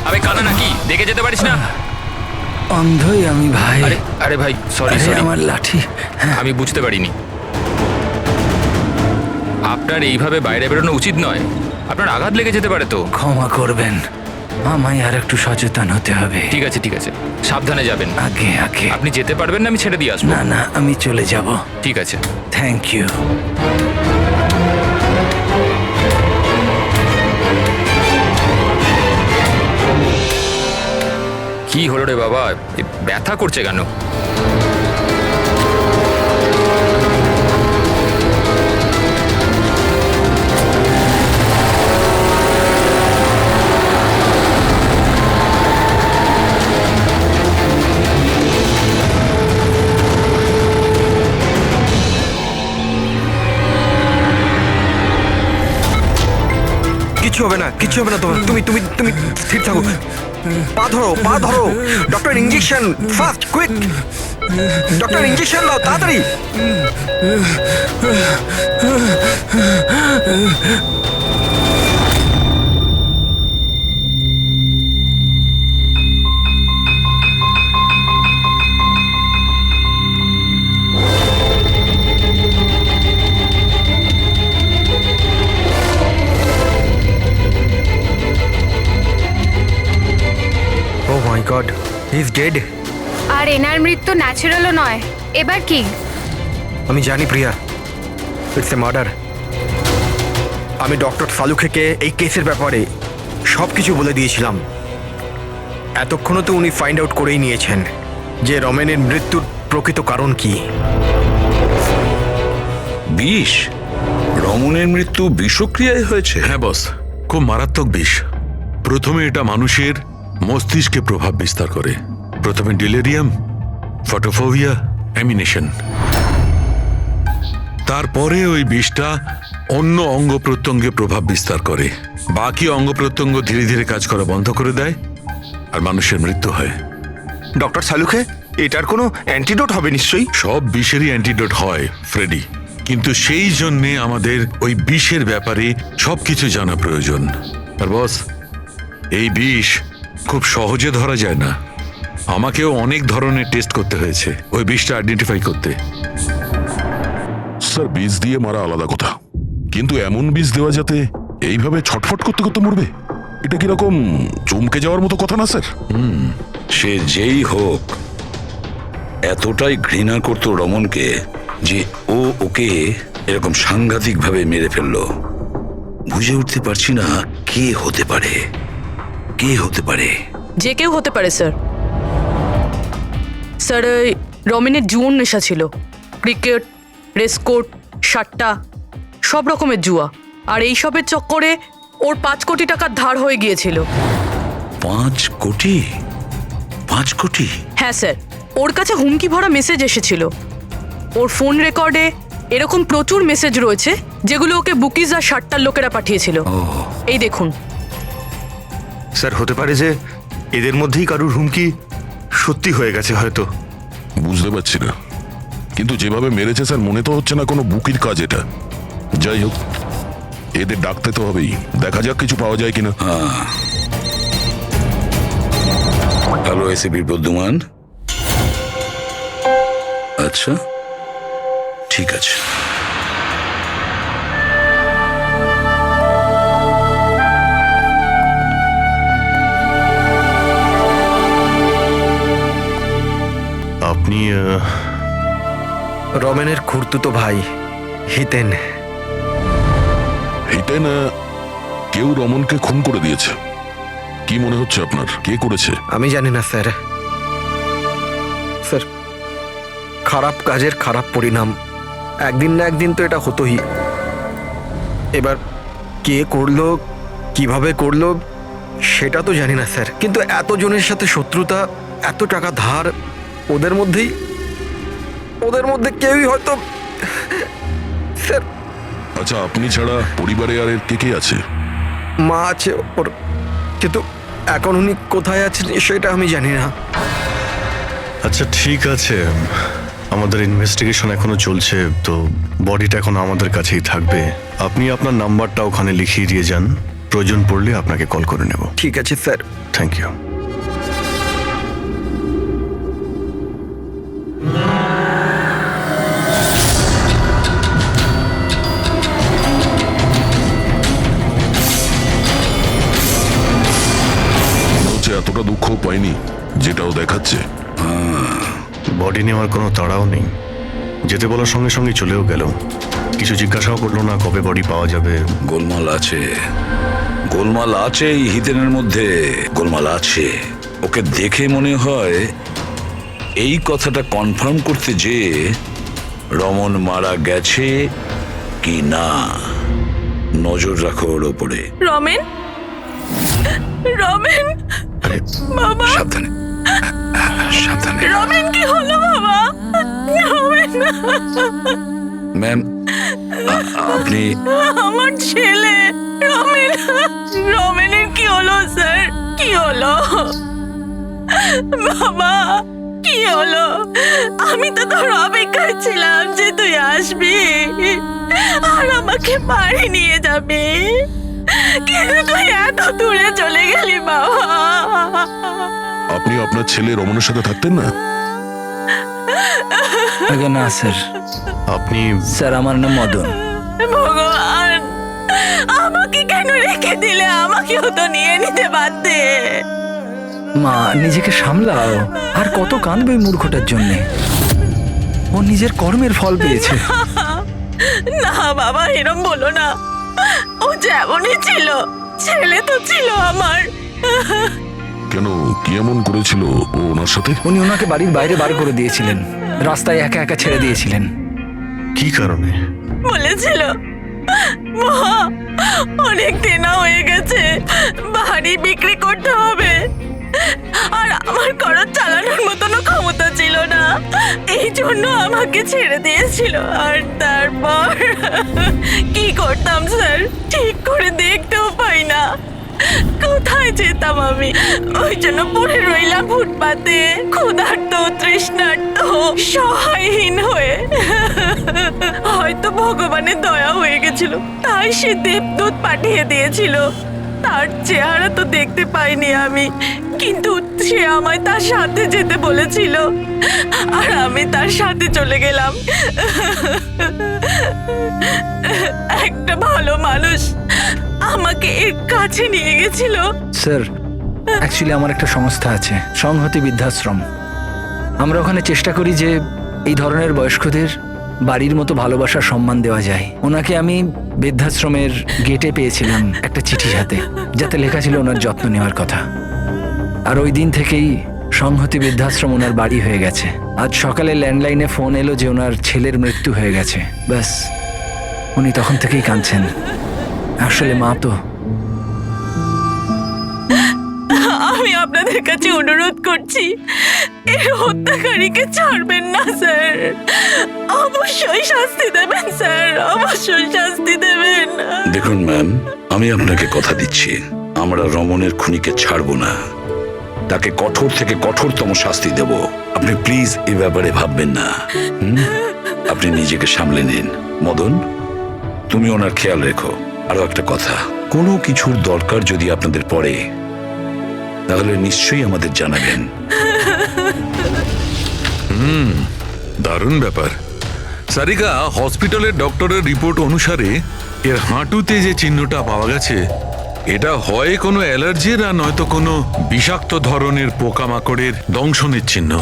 আবে কানা নাকি, দেখে যেতে পারিস না? অন্ধই আমি ভাই। আরে আরে ভাই, সরি আরে, সরি, আমার লাঠি। আমি বুঝতে পারিনি। আপনার এইভাবে বাইরে বেরোনো উচিত নয়, আপনার আঘাত লেগে যেতে পারে তো। ক্ষমা করবেন, আমায় আর একটু সচেতন হতে হবে। ঠিক আছে ঠিক আছে, সাবধানে যাবেন। আগে আগে। আপনি যেতে পারবেন না, আমি ছেড়ে দিয়ে আসবো। না না, আমি চলে যাব। ঠিক আছে। Thank you. কি হলো রে বাবা, এ ব্যথা করছে কেন? কিচ্ছু হবে না, কিচ্ছু হবে না তোমার। তুমি তুমি তুমি স্থির থাকো। পা ধরো, পা ধরো। Doctor, injection fast, quick. Doctor, injection দাও তাড়াতাড়ি। ও my god, he is dead. আর এনার মৃত্যু ন্যাচারালও নয়। এবার কি? আমি জানি প্রিয়া, ইটস এ মার্ডার। আমি ডক্টর সালুখেকে এই কেসের ব্যাপারে সব কিছু বলে দিয়েছিলাম। এতক্ষণও তো উনি ফাইন্ড আউট করেই নিয়েছেন যে রমেনের মৃত্যুর প্রকৃত কারণ কি। বিষ? রমনের মৃত্যু বিষক্রিয়ায় হয়েছে? হ্যাঁ বস, খুব মারাত্মক বিষ। প্রথমে এটা মানুষের মস্তিষ্কে প্রভাব বিস্তার করে। প্রথমে ডিলেরিয়াম, ফটোফোবিয়া, অ্যামিনেশন। তারপরে ওই বিষটা অন্য অঙ্গ প্রত্যঙ্গে প্রভাব বিস্তার করে। বাকি অঙ্গ প্রত্যঙ্গ ধীরে ধীরে কাজ করা বন্ধ করে দেয় আর মানুষের মৃত্যু হয়। ডক্টর সালুখে, এটার কোনো অ্যান্টিডোট হবে নিশ্চয়ই? সব বিষেরই অ্যান্টিডোট হয় ফ্রেডি, কিন্তু সেই জন্যে আমাদের ওই বিষের ব্যাপারে সবকিছু জানা প্রয়োজন। আর বস, এই বিষ খুব সহজে ধরা যায় না। আমাকেও অনেক ধরনের টেস্ট করতে হয়েছে ওই বিষটা আইডেন্টিফাই করতে। স্যার, বীজ দিয়ে মারা আলাদা কথা, কিন্তু এমন বীজ দেওয়া যাতে এইভাবে ছটফট করতে করতে মরবে, এটা কিরকম চমকে যাওয়ার মতো কথা না স্যার? সে যেই হোক, এতটাই ঘৃণা করত রমনকে যে ও ওকে এরকম সাংঘাতিকভাবে মেরে ফেললো। বুঝে উঠতে পারছি না কে হতে পারে, কে হতে পারে। যে কেউ হতে পারে স্যার। স্যার, ওই রমেনের জুয়োর নেশা ছিল। ক্রিকেট, রেসকোর্ট, সাট্টা, সব রকমের জুয়া। আর এইসবের চক্করে ওর 5 কোটি টাকার ধার হয়ে গিয়েছিল। 5 কোটি? 5 কোটি? হ্যাঁ স্যার, ওর কাছে হুমকি ভরা মেসেজ এসেছিল। ওর ফোন রেকর্ডে এরকম প্রচুর মেসেজ রয়েছে যেগুলো ওকে বুকিজ আর সাট্টার লোকেরা পাঠিয়েছিল। এই দেখুন। স্যার, হতে পারে যে এদের মধ্যেই কারুর হুমকি সত্যি হয়ে গেছে হয়তো। বুঝতে পারছি না, কিন্তু যেভাবে মেরেছে স্যার, মনে তো হচ্ছে না কোনো বুকির কাজ এটা। যাই হোক, এদের ডাকতে তো হবেই, দেখা যাক কিছু পাওয়া যায় কিনা। Hello ACP Pradyuman. আচ্ছা, ঠিক আছে। আপনি রমেনের খুড়তুতো ভাই হিতেন। হিতেন, কেউ রমনকে খুন করে দিয়েছে। কি মনে হচ্ছে আপনার, কে করেছে? আমি জানি না স্যার। স্যার, খারাপ কাজের খারাপ পরিণাম একদিন না একদিন তো এটা হতোই। এবার কে করলো, কিভাবে করলো সেটা তো জানি না স্যার, কিন্তু এতজনের সাথে শত্রুতা, এত টাকা ধার, ওদের মধ্যে কেউই হয়তো। স্যার, আচ্ছা, আপনি ছাড়া পরিবারে আর এর কে কে আছে? মা আছে ওর, কিন্তু এখন উনি কোথায় আছেন সেটা আমি জানি না। আচ্ছা ঠিক আছে, আমাদের ইনভেস্টিগেশন এখনো চলছে, তো বডিটা এখন আমাদের কাছেই থাকবে। আপনি আপনার নাম্বারটা ওখানে লিখিয়ে দিয়ে যান, প্রয়োজন পড়লে আপনাকে কল করে নেব। ঠিক আছে স্যার। Thank you. মনে হচ্ছে এতটা দুঃখ পাইনি যেটাও দেখাচ্ছে। বডি নেওয়ার কোনো তাড়াও নেই, যেতে বলার সঙ্গে সঙ্গে চলেও গেল। কিছু জিজ্ঞাসাও করলো না কবে বডি পাওয়া যাবে। গোলমাল আছে, গোলমাল আছে এই হিতেনের মধ্যে, গোলমাল আছে। ওকে দেখে মনে হয় এই কথাটা কনফার্ম করতে যে রমন মারা গেছে কি না। নজর রাখো ওর ওপরে। রমেন, রমেন, বাবা, সাবধানে, সাবধানে। রমেন কি হলো বাবা? রমেন, ম্যাম, আপনি আমার ছেলে রমেন, রমেনের কি হলো স্যার? কি হলো বাবা? কি হলো? আমি তো তোর অপেক্ষায় ছিলাম যে তুই আসবি আর আমাকে বাড়ি নিয়ে যাবি, কিন্তু তুই এত দূরে চলে গেলি বাবা। আপনি আপনার ছেলে রমনের সাথে থাকতেন না? আগে না স্যার, আপনি স্যার আমার নাম মদন। ভগবান, আমাকে কেন রেখে দিলে? আমাকেও তো নিয়ে নিতে পারতে। মা, নিজেকে সামলাও। আর কত কাঁদবে এই মূর্খটার জন্যে? ও নিজের কর্মের ফল পেয়েছে। না বাবা, এরম বলো না। ও যেমনই ছিল, ছেলে তো ছিল আমার। কেন, কি এমন করেছিল ও ওনার সাথে? উনি ওনাকে বাড়ির বাইরে বার করে দিয়েছিলেন, রাস্তায় একা একা ছেড়ে দিয়েছিলেন। কি কারণে? বলেছিল মা, অনেক দিনা হয়ে গেছে, বাড়ি বিক্রি করতে হবে, আর আমার খরচ চালানোর মতনও ক্ষমতা ছিল না, এই জন্য আমাকে ছেড়ে দিয়েছিল। আর তারপর কি করতাম স্যার, ঠিক করে দেখতেও পাই না, কোথায় যেতাম আমি? ওই জন্য পড়ে রইলাম ফুটপাতে, ক্ষুধার্ত, তৃষ্ণার্ত, সহায়হীন হয়ে। হয়তো ভগবানের দয়া হয়ে গেছিল, তাই সে দেবদূত পাঠিয়ে দিয়েছিল। তার চেহারা তো দেখতে পাইনি আমি, কিন্তু সে আমায় তার সাথে যেতে বলেছিল, আর আমি তার সাথে চলে গেলাম। একটা ভালো মানুষ আমাকে এর কাছে নিয়ে গেছিল। স্যার, অ্যাকচুয়ালি আমার একটা সংস্থা আছে, সংহতি বৃদ্ধাশ্রম। আমরা ওখানে চেষ্টা করি যে এই ধরনের বয়স্কদের বাড়ির মতো ভালোবাসার সম্মান দেওয়া যায়। ওনাকে আমি বৃদ্ধাশ্রমের গেটে পেয়েছিলাম একটা চিঠি হাতে, যাতে লেখা ছিল ওনার যত্ন নেওয়ার কথা। আর ওই দিন থেকেই সংহতি বৃদ্ধাশ্রম ওনার বাড়ি হয়ে গেছে। আজ সকালে ল্যান্ডলাইনে ফোন এলো যে ওনার ছেলের মৃত্যু হয়ে গেছে। ব্যাস, উনি তখন থেকেই কাঁদছেন। আসলে মা তো। আমি আপনাদের কাছে অনুরোধ করছি, এই হত্যাকারীকে ছাড়বেন না স্যার, অবশ্যই শাস্তি দেবেন স্যার, অবশ্যই শাস্তি দেবেন। দেখুন ম্যাম, আমি আপনাকে কথা দিচ্ছি, আমরা রমনের খুনিকে ছাড়বো না, তাকে কঠোর থেকে কঠোরতম শাস্তি দেব। আপনি প্লিজ এই ব্যাপারে ভাববেন না। আপনি নিজেকে সামলে নিন। মদন, তুমি ওনার খেয়াল রেখো। আরো একটা কথা, কোনো কিছুর দরকার যদি আপনাদের পড়ে, তাহলে নিশ্চয়ই আমাদের জানাবেন। দারুণ ব্যাপার। সারিকা, হসপিটালের ডক্টরের রিপোর্ট অনুসারে এর হাঁটুতে যে চিহ্নটা পাওয়া গেছে, এটা হয় কোনো অ্যালার্জির আর নয়তো কোনো বিষাক্ত ধরনের পোকামাকড়ের দংশনের চিহ্ন।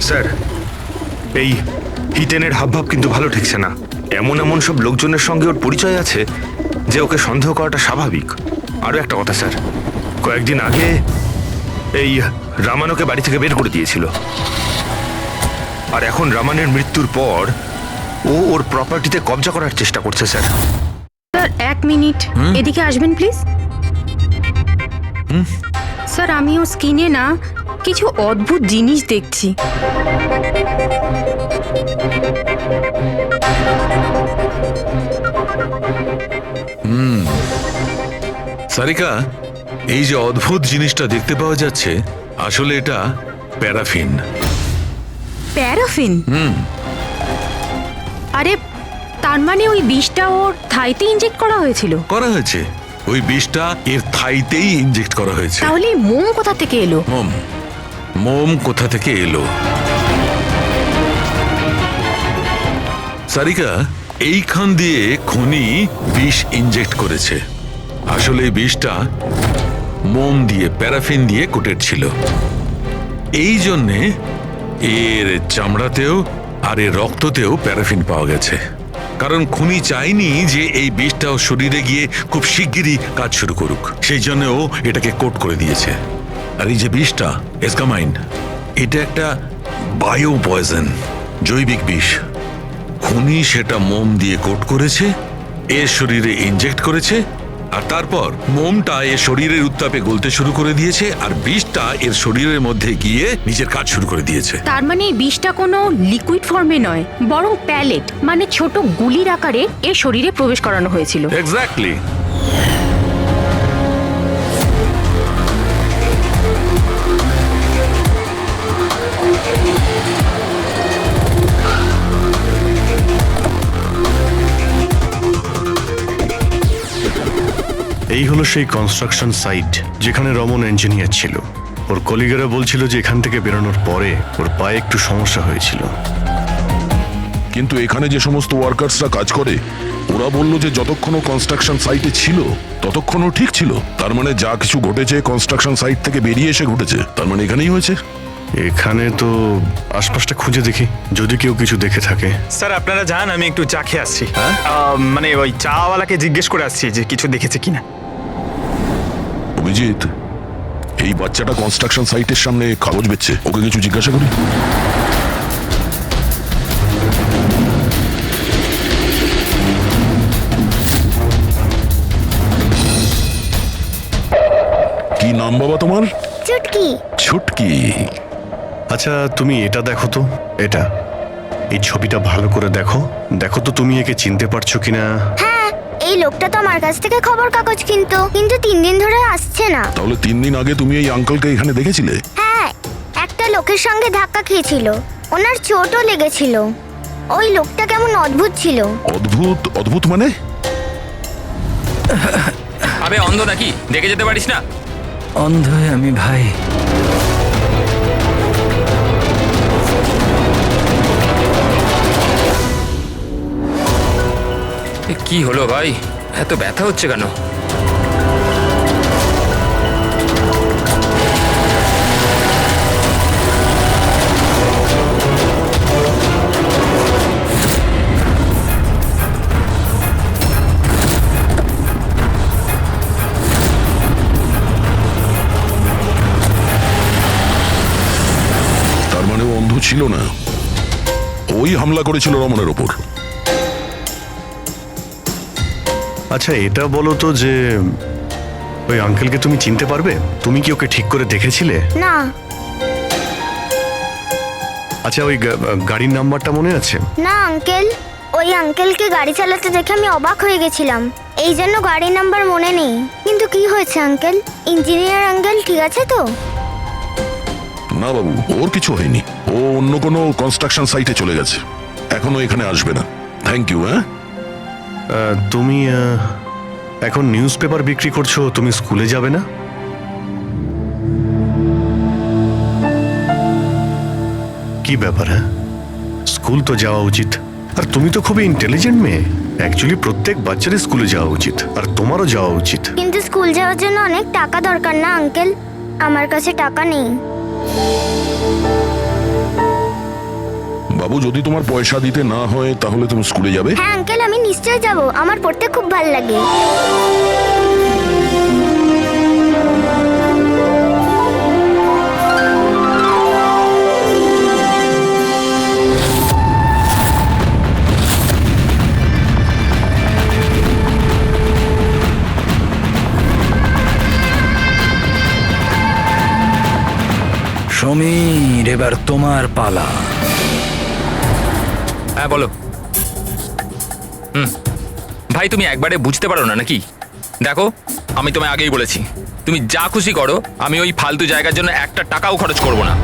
স্যার, এই হিতেনের হাবভাব কিন্তু ভালো ঠেকছে না। এমন এমন সব লোকজনের সঙ্গে ওর পরিচয় আছে যে ওকে সন্দেহ করাটা স্বাভাবিক। আরও একটা কথা স্যার, কয়েকদিন আগে এই রামানকে বাড়ি থেকে বের করে দিয়েছিল, আর এখন রামানের মৃত্যুর পর ও ওর প্রপার্টিতে কবজা করার চেষ্টা করছে স্যার। স্যার, এক মিনিট এদিকে আসবেন প্লিজ। স্যার আমিও স্ক্রিনে না কিছু অদ্ভুত জিনিস দেখছি। সারিকা, এই যে অদ্ভুত জিনিসটা দেখতে পাওয়া যাচ্ছে, আসলে এটা প্যারাফিন। প্যারাফিন? আরে তার মানে ওই বিষটা ওর থাইতে ইনজেক্ট করা হয়েছিল? করা হয়েছে, ওই বিষটা এর থাইতেই ইনজেক্ট করা হয়েছে। তাহলে মোম কোথা থেকে এলো? মোম কোথা থেকে এলো? সারিকা, এইখান দিয়ে খনি বিষ ইনজেক্ট করেছে। আসলে এই বিষটা মোম দিয়ে, প্যারাফিন দিয়ে কোটেড ছিল। এই জন্যে এর চামড়াতেও আর এর রক্ততেও প্যারাফিন পাওয়া গেছে। কারণ খুনি চায়নি যে এই বিষটাও শরীরে গিয়ে খুব শিগগিরই কাজ শুরু করুক, সেই জন্য ও এটাকে কোট করে দিয়েছে। আর এই যে বিষটা এসকামাইন, এটা একটা বায়ো পয়জন, জৈবিক বিষ। খুনি সেটা মোম দিয়ে কোট করেছে, এর শরীরে ইনজেক্ট করেছে, আর তারপর মোমটা এর শরীরের উত্তাপে গলতে শুরু করে দিয়েছে, আর বিষটা এর শরীরের মধ্যে গিয়ে নিজের কাজ শুরু করে দিয়েছে। তার মানে এই বিষটা কোনো লিকুইড ফর্মে নয়, বরং প্যালেট মানে ছোট গুলির আকারে এর শরীরে প্রবেশ করানো হয়েছিল। এক্স্যাক্টলি। এই হলো সেই কনস্ট্রাকশন সাইট যেখানে রমন ইঞ্জিনিয়ার ছিল। ওর কলিগেরা বলছিল যে এখান থেকে বেরোনোর পরে ওর পায়ে একটু সমস্যা হয়েছিল। কিন্তু এখানে যে সমস্ত ওয়ার্কার্সরা কাজ করে, ওরা বললো যে যতক্ষণ কনস্ট্রাকশন সাইটে ছিল ততক্ষণও ঠিক ছিল। তার মানে যা কিছু ঘটেছে কনস্ট্রাকশন সাইট থেকে বেরিয়ে এসে ঘটেছে, তার মানে এখানেই হয়েছে। এখানে তো আশপাশটা খুঁজে দেখি, যদি কেউ কিছু দেখে থাকে। স্যার আপনারা যান, আমি একটু চা খেয়ে আসছি। মানে ওই চাওয়ালাকে জিজ্ঞেস করে আসছি যে কিছু দেখেছে কিনা। অভিজিৎ, এই বাচ্চাটা কনস্ট্রাকশন সাইটের সামনে কাগজ বেচছে, ওকে কিছু জিজ্ঞাসা করি। কি নাম বাবা তোমার? চুটকি। ছুটকি। আচ্ছা তুমি এটা দেখো তো, এটা এই ছবিটা ভালো করে দেখো, দেখো তো তুমি একে চিনতে পারছো কিনা। হ্যাঁ, এই লোকটা তো আমার কাছ থেকে খবর কাগজ কিন্তু 3 দিন ধরে আসছে না। তাহলে 3 দিন আগে তুমি এই আঙ্কেলকে এখানে দেখেছিলে? হ্যাঁ, একটা লোকের সঙ্গে ধাক্কা খেয়েছিল, ওনার চোটও লেগেছিল। ওই লোকটা কেমন অদ্ভুত ছিল। অদ্ভুত? অদ্ভুত মানে? আবে অন্ধ নাকি, দেখে যেতে পারিস না? অন্ধ হয়ে আমি ভাই। কি হলো ভাই, এত ব্যথা হচ্ছে কেন? তার মানে ও অন্ধ ছিল না, ওই হামলা করেছিল রমনের ওপর। আচ্ছা এটা বলো তো যে ওই আঙ্কেলকে তুমি চিনতে পারবে? তুমি কি ওকে ঠিক করে দেখেছিলে? না। আচ্ছা ওই গাড়ির নাম্বারটা মনে আছে? না আঙ্কেল, ওই আঙ্কেলকে গাড়ি চালাতে দেখে আমি অবাক হয়ে গেছিলাম, এই জন্য গাড়ির নাম্বার মনে নেই। কিন্তু কি হয়েছে আঙ্কেল? ইঞ্জিনিয়ার আঙ্কেল ঠিক আছে তো? না বাবু, ওর কিছু হয়নি, ও অন্য কোনো কনস্ট্রাকশন সাইটে চলে গেছে, এখনো এখানে আসবে না। Thank you. হ্যাঁ, তুমি এখন নিউজ পেপার বিক্রি করছো, তুমি স্কুলে যাবে না? কি ব্যাপার? হ্যাঁ, স্কুল তো যাওয়া উচিত। আর তুমি তো খুবই ইন্টেলিজেন্ট মেয়ে, অ্যাকচুয়ালি প্রত্যেক বাচ্চারই স্কুলে যাওয়া উচিত, আর তোমারও যাওয়া উচিত। কিন্তু স্কুল যাওয়ার জন্য অনেক টাকা দরকার না আঙ্কেল? আমার কাছে টাকা নেই। বাবু যদি তোমার পয়সা দিতে না হয় তাহলে তুমি স্কুলে যাবে? হ্যাঁ আঙ্কেল, আমি নিশ্চয়ই যাব, আমার পড়তে খুব ভালো লাগে। সমীর, এবার তোমার পালা। হ্যাঁ বলো। ভাই তুমি একবারে বুঝতে পারো না নাকি? দেখো আমি তোমায় আগেই বলেছি, তুমি যা খুশি করো, আমি ওই ফালতু জায়গার জন্য একটা টাকাও খরচ করব না।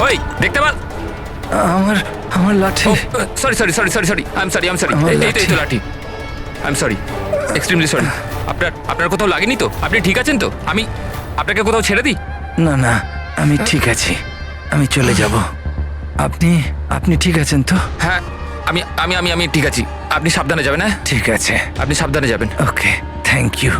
ওই দেখতে পার আমার আমার লাঠি। Sorry sorry sorry sorry sorry I am sorry এই তো লাঠি। I am sorry, extremely sorry. আপনার কোথাও লাগেনি তো? আপনি ঠিক আছেন তো? আমি আপনাকে কোথাও ছেড়ে দিই? না না, আমি ঠিক আছি, আমি চলে যাব। আপনি আপনি ঠিক আছেন তো? হ্যাঁ আমি আমি আমি আমি ঠিক আছি। আপনি সাবধানে যাবেন। হ্যাঁ ঠিক আছে, আপনি সাবধানে যাবেন। ওকে, থ্যাংক ইউ।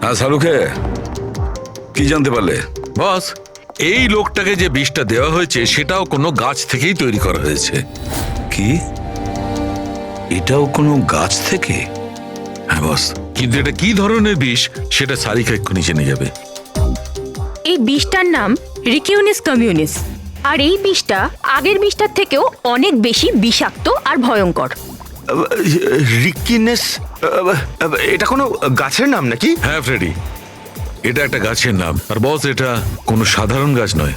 হ্যাঁ শাহরুখে, কি জানতে পারলে? বস, এই লোকটাকে যে বিষটা দেওয়া হয়েছে সেটাও কোনো গাছ থেকেই তৈরি করা হয়েছে। কি? এটাও কোনো গাছ থেকে? হ্যাঁ বস, কিন্তু এটা কি ধরনের বিষ সেটা সারিকা এক্ষুনি জেনে যাবে। এই বিষটার নাম রিকিউনিস কমিউনিস, আর এই বিষটা আগের বিষটার থেকেও অনেক বেশি বিষাক্ত আর ভয়ঙ্কর। রিকিনেস, এটা কোনো গাছের নাম নাকি? হ্যাঁ ফ্রেডি, এটা একটা গাছের নাম। আর বস, এটা কোনো সাধারণ গাছ নয়,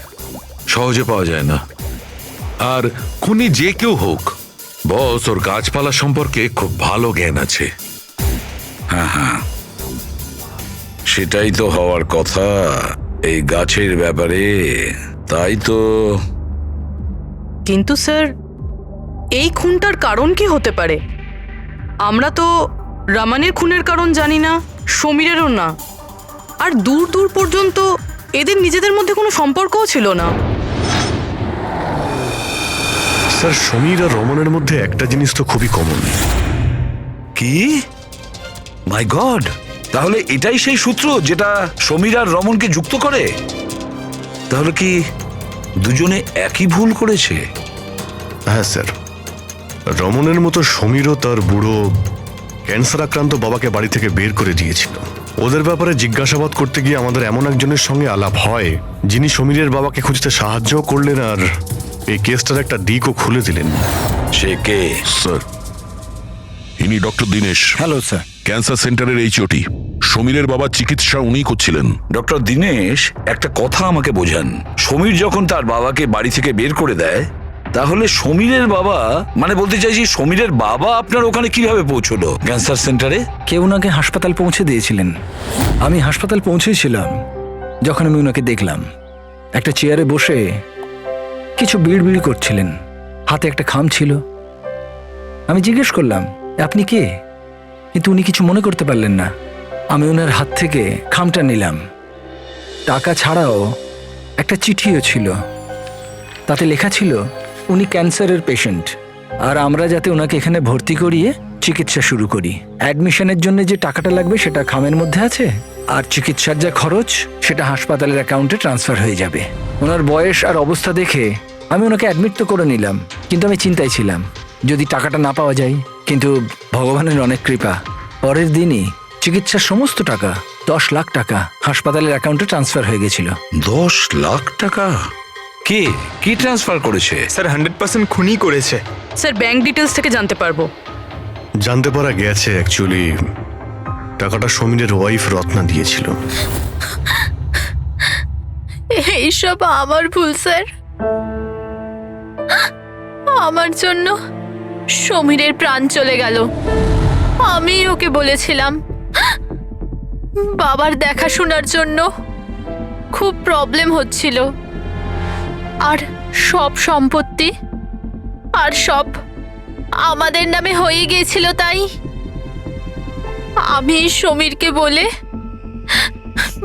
সহজে পাওয়া যায় না। আর খুনি যে কেউ হোক, বস ওর গাছপালা সম্পর্কে খুব ভালো জ্ঞান আছে। হ্যাঁ হ্যাঁ, সেটাই তো হওয়ার কথা এই গাছের ব্যাপারে। তাই তো। কিন্তু স্যার, এই খুনটার কারণ কি হতে পারে? আমরা তো রামানের খুনের কারণ জানি না, সমীরেরও না, আর দূর দূর পর্যন্ত এদের নিজেদের মধ্যে কোনো সম্পর্কও ছিল না। স্যার, সমীর আর রমনের মধ্যে একটা জিনিস তো খুবই কমন। কি? মাই গড, তাহলে এটাই সেই সূত্র যেটা সমীর আর রমনকে যুক্ত করে? তাহলে কি দুজনে একই ভুল করেছে? হ্যাঁ স্যার, রমনের মতো সমীরও তার বুড়ো ক্যান্সার আক্রান্ত বাবাকে বাড়ি থেকে বের করে দিয়েছিল। ওদের ব্যাপারে জিজ্ঞাসাবাদ করতে গিয়ে আমাদের এমন একজনের সঙ্গে আলাপ হয়, যিনি সমীরের বাবাকে খুঁজতে সাহায্য করলেন আর এই কেসটার একটা দিকও খুলে দিলেন। সে কে? স্যার, ইনি doctor Dinesh. Hello sir. Cancer সেন্টারের এইচওটি। সমীরের বাবার চিকিৎসা উনিই করছিলেন। ডক্টর দীনেশ, একটা কথা আমাকে বোঝান। সমীর যখন তার বাবাকে বাড়ি থেকে বের করে দেয়, তাহলে সমীরের বাবা, মানে বলতে চাইছি সমীরের বাবা আপনার ওখানে কিভাবে পৌঁছলো ক্যান্সার সেন্টারে? কেউ ওনাকে হাসপাতাল পৌঁছে দিয়েছিলেন। আমি হাসপাতাল পৌঁছেছিলাম যখন আমি ওনাকে দেখলাম একটা চেয়ারে বসে কিছু বিড়বিড় করছিলেন, হাতে একটা খাম ছিল। আমি জিজ্ঞেস করলাম, আপনি কে? কিন্তু উনি কিছু মনে করতে পারলেন না। আমি ওনার হাত থেকে খামটা নিলাম। টাকা ছাড়াও একটা চিঠিও ছিল, তাতে লেখা ছিল উনি ক্যান্সারের পেশেন্ট, আর আমরা যাতে ওনাকে এখানে ভর্তি করিয়ে চিকিৎসা শুরু করি। অ্যাডমিশনের জন্য যে টাকাটা লাগবে সেটা খামের মধ্যে আছে, আর চিকিৎসার যা খরচ সেটা হাসপাতালের অ্যাকাউন্টে ট্রান্সফার হয়ে যাবে। ওনার বয়স আর অবস্থা দেখে আমি ওনাকে অ্যাডমিট তো করে নিলাম, কিন্তু আমি চিন্তায় ছিলাম যদি টাকাটা না পাওয়া যায়। কিন্তু ভগবানের অনেক কৃপা, পরের দিনই চিকিৎসার সমস্ত টাকা, 10 লাখ টাকা হাসপাতালের অ্যাকাউন্টে ট্রান্সফার হয়ে গেছিল। 10 লাখ টাকা? কে কি ট্রান্সফার করেছে? স্যার 100% খুনই করেছে। স্যার, ব্যাংক ডিটেলস থেকে জানতে পারবো। জানতে পারা গেছে অ্যাকচুয়ালি টাকাটা সমীরের ওয়াইফ রত্না দিয়েছিল। এইসব আমার ভুল স্যার। আমার জন্য সমীরের প্রাণ চলে গেল। আমি ওকে বলেছিলাম বাবার দেখাশোনার জন্য খুব প্রবলেম হচ্ছিল, আর সব সম্পত্তি আর সব আমাদের নামে হয়ে গিয়েছিল। তাই আমি সমীরকে বলে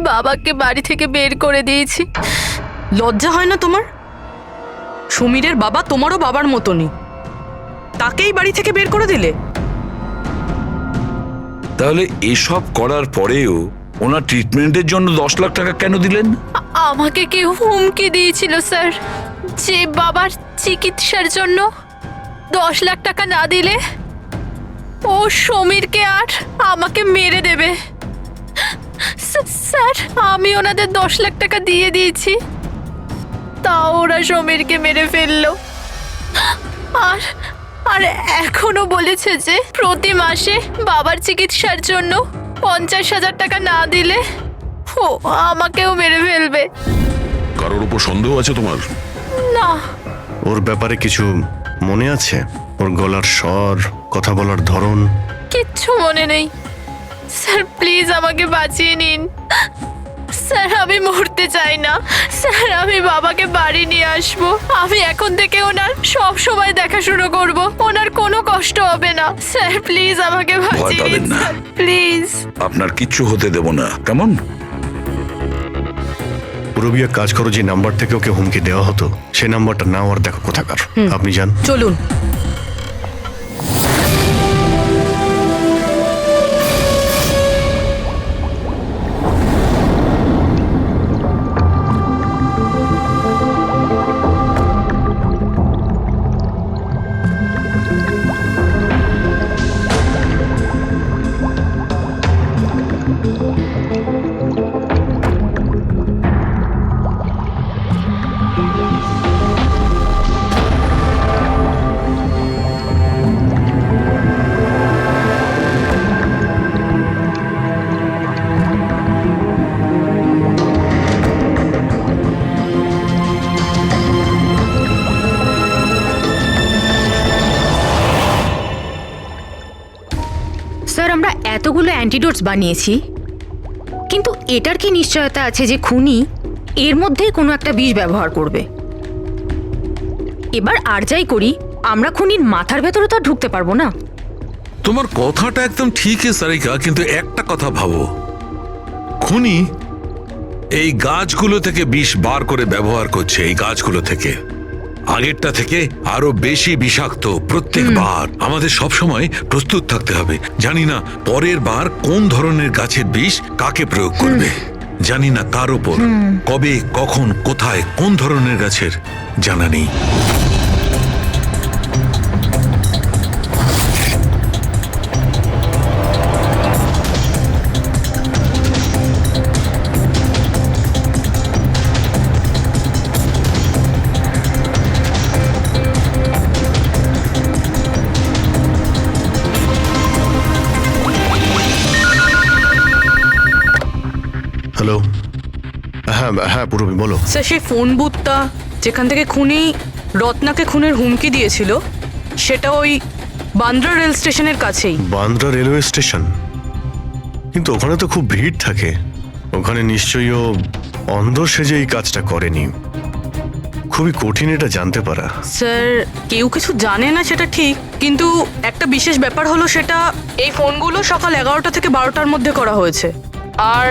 বাবাকে বাড়ি থেকে বের করে দিয়েছি। লজ্জা হয় না তোমার? সমীরের বাবা তোমারও বাবার মতনই, তাকেই বাড়ি থেকে বের করে দিলে। তাহলে এসব করার পরেও ওনার ট্রিটমেন্টের জন্য 10 লাখ টাকা কেন দিলেন? আমাকে কেউ হুমকি দিয়েছিল স্যার, যে বাবার চিকিৎসার জন্য 10 লাখ টাকা না দিলে ও সমীরকে আর আমাকে মেরে দেবে। স্যার, আমি ওনাদের 10 লাখ টাকা দিয়ে দিয়েছি, তাও ওরা সমীরকে মেরে ফেললো। আর আর এখনো বলেছে যে প্রতি মাসে বাবার চিকিৎসার জন্য 50,000 টাকা না দিলে ও আমাকেও মেরে ফেলবে। কারোর উপর সন্দেহ আছে তোমার? না। ওর ব্যাপারে কিছু মনে আছে? ওর গলার স্বর, কথা বলার ধরন? কিচ্ছু মনে নেই স্যার, প্লিজ আমাকে বাঁচিয়ে নিন স্যার। আমি মরতে চাই না স্যার, আমি বাবাকে বাড়ি নিয়ে আসবো। আমি এখন থেকে ওনার সব সময় দেখাশুনো করব, ওনার কোনো কষ্ট হবে না স্যার। প্লিজ আমাকে বাঁচিয়ে নিন স্যার, প্লিজ। আপনার কিচ্ছু হতে দেব না, কেমন? পুরবিয়া, কাজ করো, যে নাম্বার থেকে ওকে হুমকি দেওয়া হতো সে নাম্বারটা নাও আর দেখো কোথাকার। আপনি যান। চলুন। স্যার, আমরা এতগুলো অ্যান্টিডোটস বানিয়েছি, কিন্তু এটার কি নিশ্চয়তা আছে যে খুনি এর মধ্যেই কোনো একটা বিষ ব্যবহার করবে? এবার আর যাই করি, আমরা খুনির মাথার ভেতরে তো আর ঢুকতে পারবো না। তোমার কথাটা একদম ঠিকই সারিকা, কিন্তু একটা কথা ভাবো, খুনি এই গাছগুলো থেকে বিষ বার করে ব্যবহার করছে। এই গাছগুলো থেকে আগেরটা থেকে আরো বেশি বিষাক্ত প্রত্যেকবার। আমাদের সব সময় প্রস্তুত থাকতে হবে। জানি না পরের বার কোন ধরনের গাছের বিষ কাকে প্রয়োগ করবে, জানি না কার উপর, কবে, কখন, কোথায়, কোন ধরনের গাছের জানা নেই। হ্যালো। হ্যাঁ হ্যাঁ পুরবি, বলো। স্যার, সেই ফোন বুথটা যেখান থেকে খুনি রত্নাকে খুনের হুমকি দিয়েছিল সেটা ওই বান্দ্রা রেল স্টেশনের কাছেই। Bandra railway station? কিন্তু ওখানে তো খুব ভিড় থাকে, ওখানে নিশ্চয়ই ও অন্ধ সেজে এই কাজটা করেনি। খুবই কঠিন এটা জানতে পারা। স্যার, কেউ কিছু জানে না সেটা ঠিক, কিন্তু একটা বিশেষ ব্যাপার হলো সেটা এই ফোনগুলো সকাল 11টা থেকে 12টার মধ্যে করা হয়েছে। আর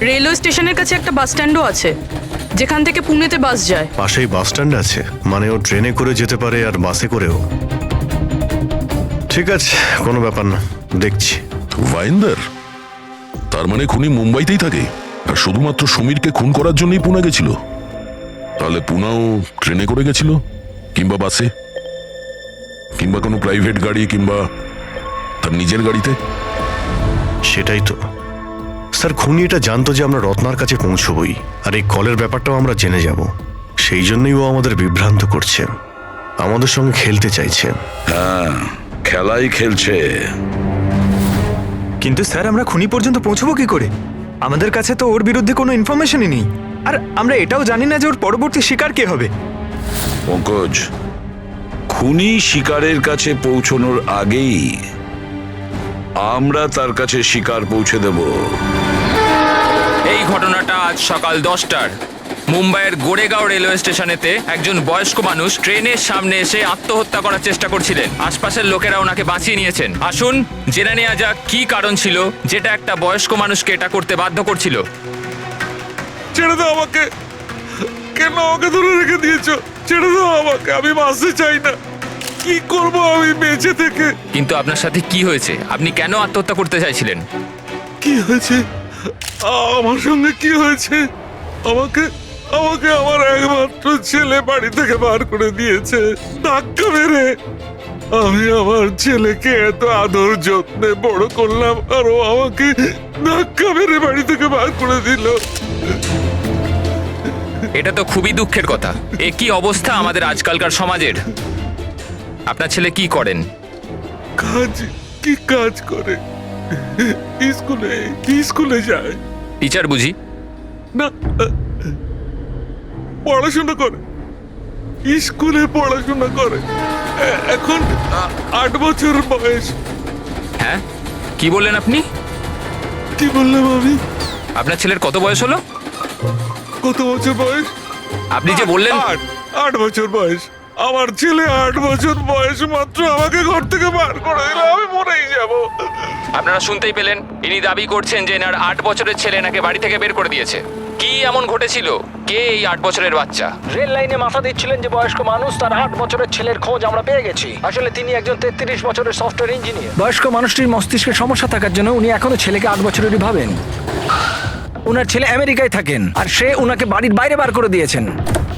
রেলওয়ে স্টেশনের কাছে একটা বাস স্ট্যান্ডও আছে যেখান থেকে পুনেতে বাস যায়। পাশেই বাস স্ট্যান্ড আছে, মানে ও ট্রেনে করে যেতে পারে আর বাসে করেও। ঠিক আছে, কোনো ব্যাপার না, দেখছি। ভাইন্দার, তার মানে খুনি মুম্বাইতেই থাকে আর শুধুমাত্র সমীরকে খুন করার জন্যই পুনে গেছিল? তাহলে পুনাও ট্রেনে করে গেছিল, কিংবা বাসে, কিংবা কোনো প্রাইভেট গাড়ি, কিংবা তার নিজের গাড়িতে। সেটাই তো স্যার, খুনি এটা জানতো যে আমরা রত্নার কাছে পৌঁছবই, আর এই কলের ব্যাপারটাও আমরা জেনে যাব। সেই জন্যই ও আমাদের বিভ্রান্ত করছে, আমাদের সঙ্গে খেলতে চাইছে। হ্যাঁ, খেলাই খেলছে। কিন্তু স্যার আমরা খুনি পর্যন্ত পৌঁছবো কি করে? আমাদের কাছে তো ওর বিরুদ্ধে কোনো ইনফরমেশনই নেই, আর আমরা এটাও জানি না যে ওর পরবর্তী শিকার কে হবে। পঙ্কজ, খুনি শিকারের কাছে পৌঁছনোর আগেই আমরা তার কাছে শিকার পৌঁছে দেব। এই ঘটনাটা আজ সকাল 10টার মুম্বাইয়ের গোরেগাঁও রেলওয়ে স্টেশনেতে একজন বয়স্ক মানুষ ট্রেনের সামনে এসে আত্মহত্যা করার চেষ্টা করছিলেন। আশপাশের লোকেরা ওনাকে বাঁচিয়ে নিয়েছেন। আসুন জেনে নেওয়া যাক কি কারণ ছিল যেটা একটা বয়স্ক মানুষকে এটা করতে বাধ্য করছিল। ছেড়ে দাও আমাকে, কেন আমাকে ধরে রেখে দিয়েছো? ছেড়ে দাও আমাকে, আমি বাঁচতে চাই না। কি করব আমি বেঁচে থেকে? কিন্তু আপনার সাথে কি হয়েছে? আপনি কেন আত্মহত্যা করতে চাইছিলেন? কি হয়েছে? আমার সঙ্গে কি হয়েছে? আমাকে আমাকে আমার একমাত্র ছেলে বাড়ি থেকে বার করে দিয়েছে ধাক্কা মেরে। আমি আমার ছেলেকে এত আদর যত্নে বড় করলাম, আর ও আমাকে ধাক্কা মেরে বাড়ি থেকে বার করে দিল। এটা তো খুবই দুঃখের কথা। এ কি অবস্থা আমাদের আজকালকার সমাজের। আপনার ছেলে কি করেন? কি কাজ করে? স্কুলে যায়। টিচার বুঝি? না, পড়াশোনা করে, স্কুলে পড়াশোনা করে। এখন 8 বছর বয়স। হ্যাঁ, কি বললেন আপনি? কি বললাম আমি? আপনার ছেলের কত বয়স হলো? কত বছর বয়স? আপনি যে বললেন 8 বছর বয়স। আমার ছেলে 8 বছর বয়স মাত্র আমাকে ঘর থেকে বার করে দিল। আমি মরেই যাব। আপনারা শুনতেই পেলেন, ইনি দাবি করছেন যে এনার 8 বছরের ছেলে নাকি বাড়ি থেকে বের করে দিয়েছে। কি এমন ঘটেছিল? কে এই 8 বছরের বাচ্চা? রেল লাইনে মাথা দিচ্ছিলেন যে বয়স্ক মানুষ, তার 8 বছরের ছেলের খোঁজ আমরা পেয়ে গেছি। আসলে তিনি একজন 33 বছরের সফটওয়্যার ইঞ্জিনিয়ার। বয়স্ক মানুষটির মস্তিষ্কে সমস্যা থাকার জন্য উনি এখনো ছেলেকে 8 বছরেরই ভাবেন। ওনার ছেলে আমেরিকায় থাকেন, আর সে ওনাকে বাড়ির বাইরে বার করে দিয়েছেন।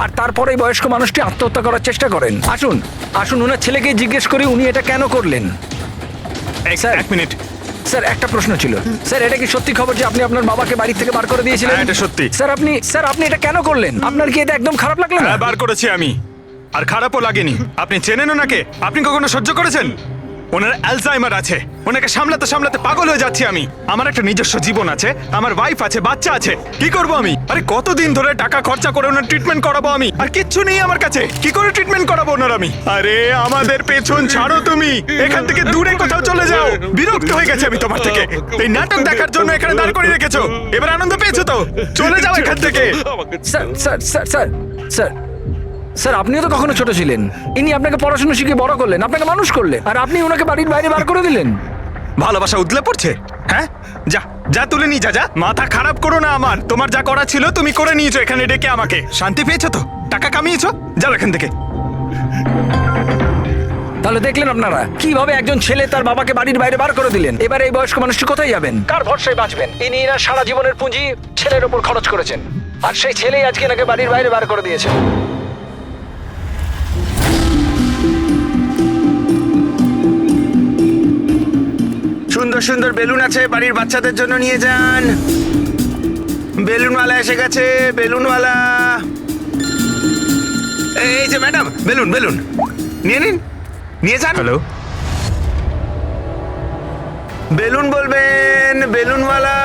আর তারপরে বয়স্ক মানুষটি আত্মহত্যা করার চেষ্টা করেন। আসুন আসুন ওনার ছেলেকে জিজ্ঞেস করি উনি এটা কেন করলেন। Sir, 1 minute. স্যার একটা প্রশ্ন ছিল। স্যার এটা কি সত্যি খবর যে আপনি আপনার বাবাকে বাড়ি থেকে বার করে দিয়েছিলেন? হ্যাঁ, এটা সত্যি। স্যার আপনি এটা কেন করলেন? আপনার কি এটা একদম খারাপ লাগলো না? হ্যাঁ, বার করেছি আমি, আর খারাপও লাগেনি। আপনি চেনেন ওনাকে? আপনি কখনো সহ্য করেছেন? ওনার অ্যালজাইমার আছে, ওনাকে সামলাতে সামলাতে পাগল হয়ে যাচ্ছি আমি। আমার একটা নিজস্ব জীবন আছে, আমার ওয়াইফ আছে, বাচ্চা আছে। কি করব আমি? আরে কতদিন ধরে টাকা খরচা করে ওনার ট্রিটমেন্ট করাবো আমি, আর কিচ্ছু নেই আমার কাছে। কি করে ট্রিটমেন্ট করাবো ওনার আমি? আরে আমাদের পেছন ছাড়ো তুমি, এখান থেকে দূরে কোথাও চলে যাও। বিরক্ত হয়ে গেছে আমি তোমার থেকে। এই নাটক দেখার জন্য এখানে দাঁড় করিয়ে রেখেছো। এবার আনন্দ পেয়েছো তো? চলে যাও এখান থেকে। স্যার আপনিও তো কখনো ছোট ছিলেন। ইনি আপনাকে পড়াশোনা শিখিয়ে বড় করলেন, আপনাকে মানুষ করলেন, আর আপনি ওনাকে বাড়ির বাইরে বার করে দিলেন। ভালোবাসা উদলে পড়ছে? হ্যাঁ, যা যা তুলে নিয়ে যা। মাথা খারাপ করো না আমার। তোমার যা করা ছিল তুমি করে নিয়েছো এখানে ডেকে আমাকে। শান্তি পেয়েছো তো? টাকা কামিয়েছো? যাও এখান থেকে। তাহলে দেখলেন আপনারা কিভাবে একজন ছেলে তার বাবাকে বাড়ির বাইরে বার করে দিলেন। এবার এই বয়স্ক মানুষটি কোথায় যাবেন? কার ভরসায় বাঁচবেন? ইনি এনার সারা জীবনের পুঁজি ছেলের ওপর খরচ করেছেন, আর সেই ছেলেই আজকে এনাকে বাড়ির বাইরে বার করে দিয়েছে। সুন্দর সুন্দর বেলুন আছে, বাড়ির বাচ্চাদের জন্য নিয়ে যান। বেলুনওয়ালা এসে গেছে, বেলুনওয়ালা। এই যে ম্যাডাম, বেলুন বেলুন নিয়ে নিন, নিয়ে যান। হ্যালো, বেলুন বলবেন, বেলুনওয়ালা।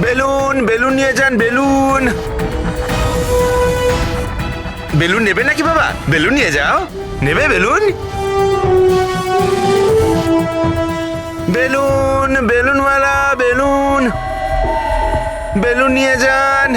বেলুন বেলুন নিয়ে যান, বেলুন। বেলুন নেবে নাকি বাবা? বেলুন নিয়ে যাও। নেবে বেলুন? বেলুন বেলুনওয়ালা, বেলুন বেলুন নিয়ে যান।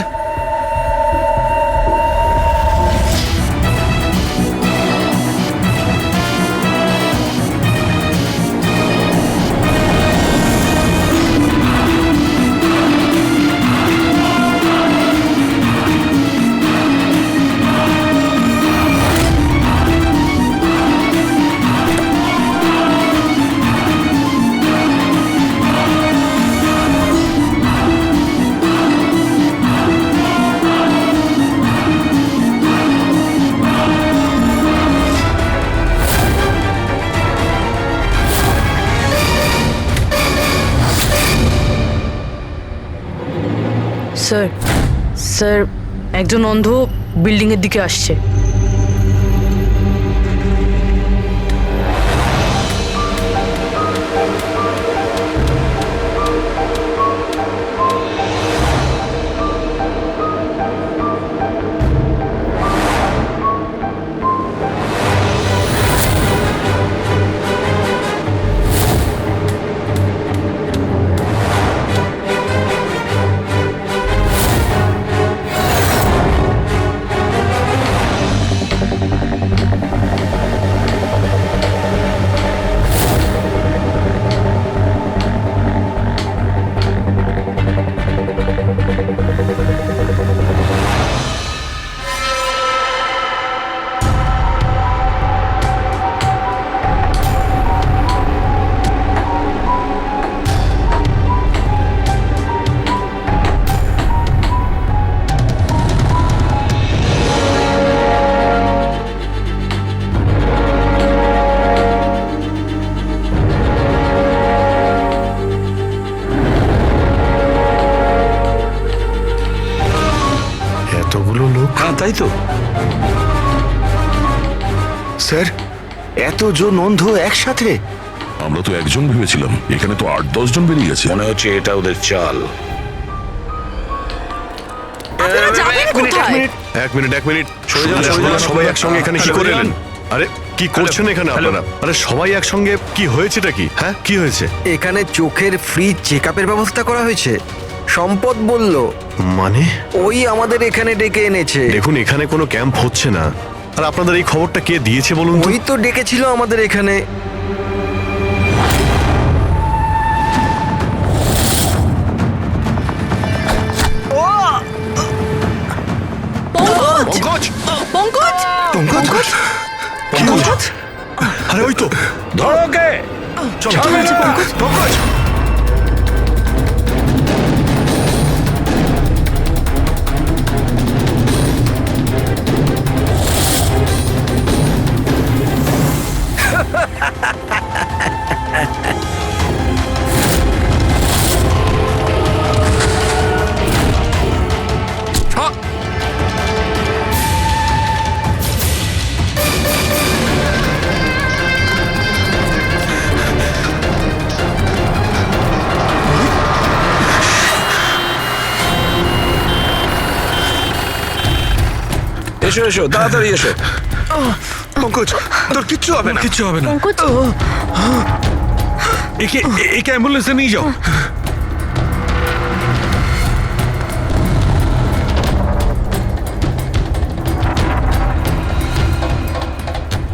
স্যার একজন অন্ধ বিল্ডিং এর দিকে আসছে। এতজন অন্ধ একসাথে? আমরা তো একজন ভেবেছিলাম, এখানে তো 8-10 জন বেরিয়ে গেছে। মনে হচ্ছে এটা ওদের চাল। আপনারা যাবেন কোথায়? এক মিনিট সবাই একসঙ্গে এখানে কি করে এলেন? আরে কি করছেন এখানে আপনারা? আরে সবাই একসঙ্গে, কি হয়েছেটা কি? হ্যাঁ, কি হয়েছে? এখানে চোখের ফ্রি চেক আপের ব্যবস্থা করা হয়েছে। সম্পদ বলল, মানে ওই আমাদের এখানে ডেকে এনেছে। দেখুন, এখানে কোনো ক্যাম্প হচ্ছে না। আর আপনাদের এই খবরটা কে দিয়েছে বলুন তো? ওই তো ডেকেছিল আমাদের এখানে। পঙ্কজ! পঙ্কজ! পঙ্কজ! পঙ্কজ! আরে ওই তো, ধরো ওকে! চলো পঙ্কজ! পঙ্কজ! এসো এসো, তাড়াতাড়ি এসো। পঙ্কজ, তোর কিচ্ছু হবে না। কিচ্ছু হবে না। পঙ্কজ একে অ্যাম্বুলেন্সে নিয়ে যাও।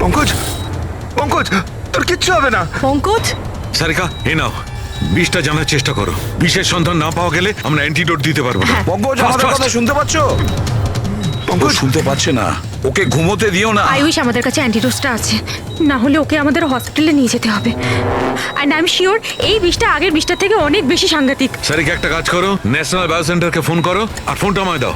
পঙ্কজ, পঙ্কজ, তোর কিচ্ছু হবে না। পঙ্কজ! সারিকা, এ নাও, বিষটা জানার চেষ্টা করো। বিষের সন্ধান না পাওয়া গেলে আমরা অ্যান্টিডোট দিতে পারবো না। পঙ্কজ, Fast, আমাদের fast. কথা শুনতে পাচ্ছ? পঙ্কজ শুনতে পাচ্ছে না, ওকে ঘুমোতে দিও না। আই উইশ আমাদের কাছে অ্যান্টিডোজটা আছে, না হলে ওকে আমাদের হসপিটালে নিয়ে যেতে হবে। অ্যান্ড আই এম শিওর এই বিষটা আগের বিষটার থেকে অনেক বেশি সাংঘাতিক। সারিকা, একটা কাজ করো, ন্যাশনাল বায়ো সেন্টারকে ফোন করো আর ফোনটা আমায় দাও।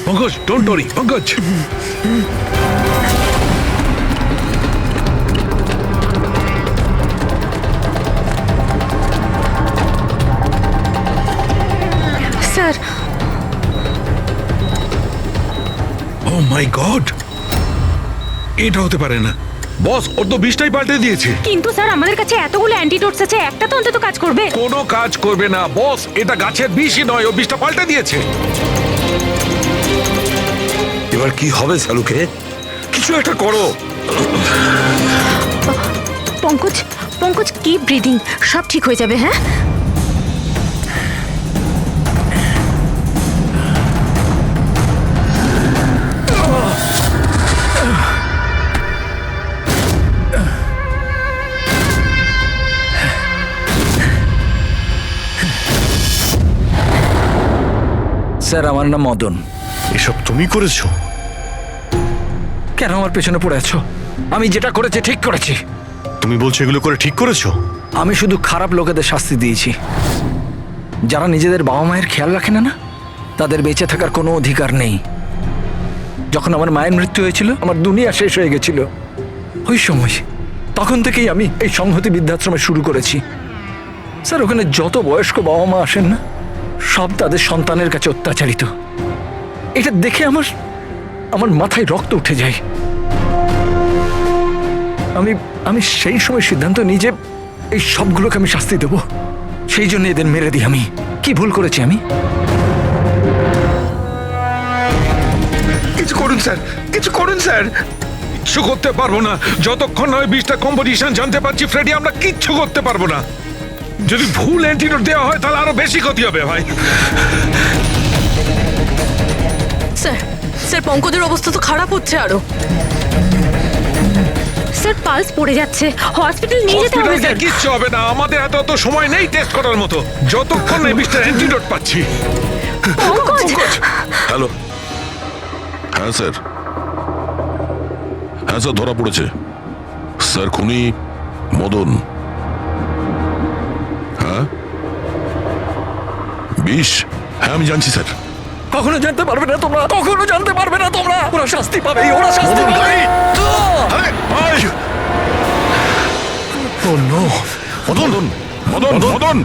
Pankaj, don't worry, Pankaj. Sir oh my god, এটা হতে পারে না। বস, ওর তো বিষটাই পাল্টে দিয়েছে। কিন্তু স্যার আমাদের কাছে এতগুলো অ্যান্টিডোটস আছে, একটা তো অন্তত কাজ করবে। কোনো কাজ করবে না বস, এটা গাছের বিষই নয়, ও বিষটা পাল্টে দিয়েছে। এবার কি হবে সালুকে? কিছু একটা করো। পঙ্কজ, পঙ্কজ কি ব্রিদিং, সব ঠিক হয়ে যাবে। হ্যাঁ স্যার, আমার নাম মদন। এসব তুমি করেছো? কেন আমার পেছনে পড়ে আছো? আমি যেটা করেছি ঠিক করেছি। তুমি বলছো এগুলো করে ঠিক করেছো? আমি শুধু খারাপ লোকেদের শাস্তি দিয়েছি, যারা নিজেদের বাবা মায়ের খেয়াল রাখে না, তাদের বেঁচে থাকার কোনো অধিকার নেই। যখন আমার মায়ের মৃত্যু হয়েছিল, আমার দুনিয়া শেষ হয়ে গেছিল। ওই সময় তখন থেকেই আমি এই সংহতি বৃদ্ধাশ্রমে শুরু করেছি। স্যার, ওখানে যত বয়স্ক বাবা মা আসেন না, সব তাদের সন্তানের কাছে অত্যাচারিত। এটা দেখে আমার মাথায় রক্ত উঠে যায়। আমি সেই সময় সিদ্ধান্ত নিই যে এই সবগুলোকে আমি শাস্তি দেব। সেই জন্য এদের মেরে দিই। আমি কি ভুল করেছি? আমি কিছু করুন স্যার, কিছু করুন স্যার। কিচ্ছু করতে পারবো না যতক্ষণ না ওই বিষটা কম্পিটিশন জানতে পারছি। ফ্রেডি, আমরা কিচ্ছু করতে পারবো না। যদি ভুল অ্যান্টিডোট দেওয়া হয় তাহলে আরো বেশি ক্ষতি হবে ভাই। স্যার, স্যার পঙ্কজের অবস্থা তো খারাপ হচ্ছে আরো। স্যার পালস পড়ে যাচ্ছে, হসপিটাল নিয়ে যেতে হবে হসপিটালে স্যার। কিচ্ছু হবে না, আমাদের হাতে অত সময় নেই টেস্ট করার মতো, যতক্ষণ না এই বিষটার অ্যান্টিডোট পাচ্ছি। পঙ্কজ! হ্যালো, হ্যাঁ স্যার, হ্যাঁ স্যার, ধরা পড়েছে স্যার। খুনি মদন। হ্যাঁ, বিষ। হ্যাঁ, আমি জানছি স্যার। কখনো জানতে পারবে না তোমরা, কখনো জানতে পারবে না তোমরা। ওরা শাস্তি পাবে, ওরা শাস্তি পাবে। ও নো, মদন মদন মদন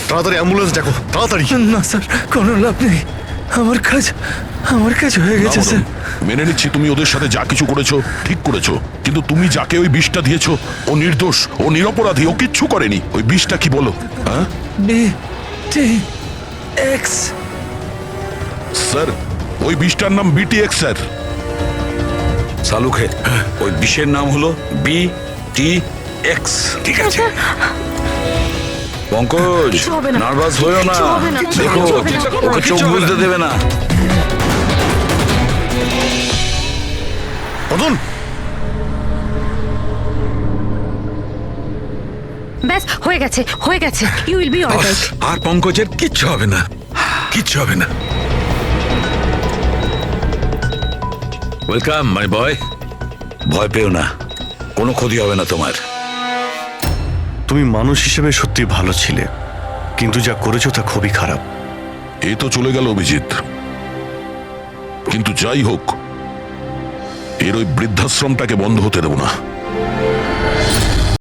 তাড়াতাড়ি অ্যাম্বুলেন্স ডাকো তাড়াতাড়ি। না স্যার কোনো লাভ নেই, আমার কাজ হয়ে না, গেছে মদন, স্যার। মেনে নিচ্ছি তুমি ওদের সাথে যা কিছু করেছো ঠিক করেছো, কিন্তু তুমি যাকে ওই বিষটা দিয়েছো ও নির্দোষ, ও নিরপরাধী, ও কিচ্ছু করেনি। ওই বিষটা কি বলো? হ্যাঁ BTX স্যার, ওই বিষটার নাম BTX স্যার। সালুখে ওই বিষের নাম হলো BTX। ঠিক আছে পঙ্কজ, কিছু হবে না। নার্ভাস হয়েও না, কিছু হবে না। দেখো কিছু হবে না। ওকে চোখ বুঝতে দেবে না। মদন, ব্যাস হয়ে গেছে, ইউ উইল বি অলরাইট। আর পঙ্কজের কিচ্ছু হবে না, কিচ্ছু হবে না। ওয়েলকাম মাই বয়। ভয় পেও না, কোনো ক্ষতি হবে না তোমার। তুমি মানুষ হিসেবে সত্যি ভালো ছিলে, কিন্তু যা করেছো তা খুবই খারাপ। এ তো চলে গেল অভিজিৎ, কিন্তু যাই হোক এর ওই বৃদ্ধাশ্রমটাকে বন্ধ হতে দেবো না।